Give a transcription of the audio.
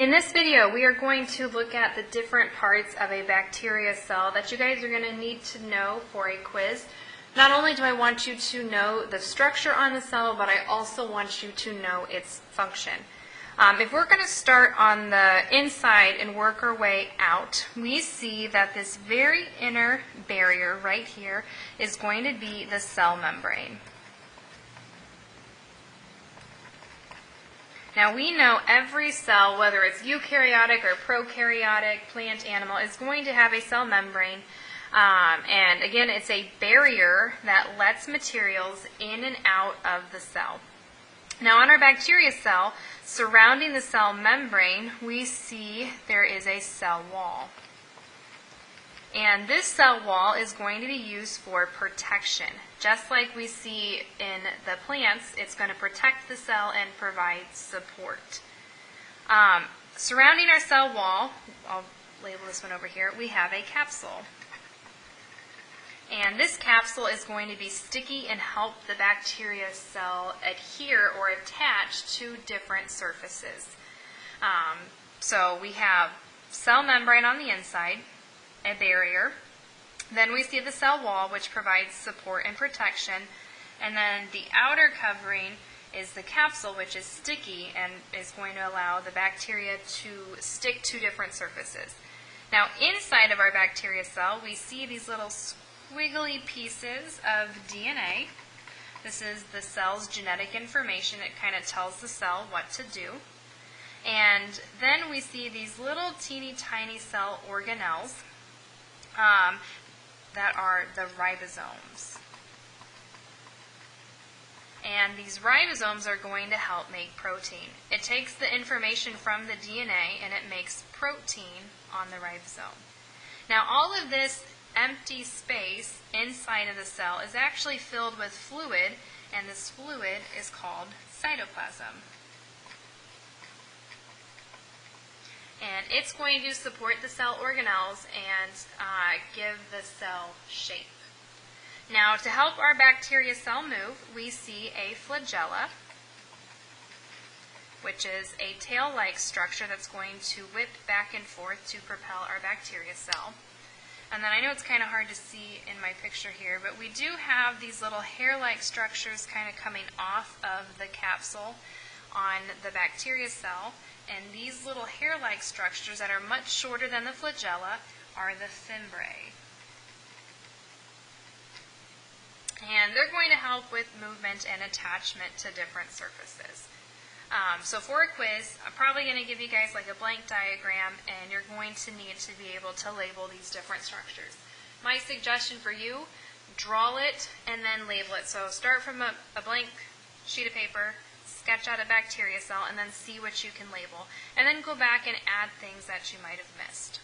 In this video, we are going to look at the different parts of a bacteria cell that you guys are going to need to know for a quiz. Not only do I want you to know the structure on the cell, but I also want you to know its function. If we're going to start on the inside and work our way out, we see that this very inner barrier right here is going to be the cell membrane. Now we know every cell, whether it's eukaryotic or prokaryotic, plant, animal, is going to have a cell membrane. And again, it's a barrier that lets materials in and out of the cell. Now on our bacteria cell, surrounding the cell membrane, we see there is a cell wall. And this cell wall is going to be used for protection. Just like we see in the plants, it's going to protect the cell and provide support. Surrounding our cell wall, I'll label this one over here, we have a capsule. And this capsule is going to be sticky and help the bacteria cell adhere or attach to different surfaces. So we have cell membrane on the inside, a barrier. Then we see the cell wall, which provides support and protection. And then the outer covering is the capsule, which is sticky and is going to allow the bacteria to stick to different surfaces. Now, inside of our bacteria cell, we see these little squiggly pieces of DNA. This is the cell's genetic information. It kind of tells the cell what to do. And then we see these little teeny tiny cell organelles that are the ribosomes. And these ribosomes are going to help make protein. It takes the information from the DNA and it makes protein on the ribosome. Now all of this empty space inside of the cell is actually filled with fluid, and this fluid is called cytoplasm. And it's going to support the cell organelles and give the cell shape. Now, to help our bacteria cell move, we see a flagella, which is a tail-like structure that's going to whip back and forth to propel our bacteria cell. And then I know it's kind of hard to see in my picture here, but we do have these little hair-like structures kind of coming off of the capsule on the bacteria cell. And these little hair-like structures that are much shorter than the flagella are the fimbriae. And they're going to help with movement and attachment to different surfaces. So for a quiz, I'm probably going to give you guys like a blank diagram, and you're going to need to be able to label these different structures. My suggestion for you, draw it and then label it. So start from a blank sheet of paper, sketch out a bacteria cell, and then see what you can label. And then go back and add things that you might have missed.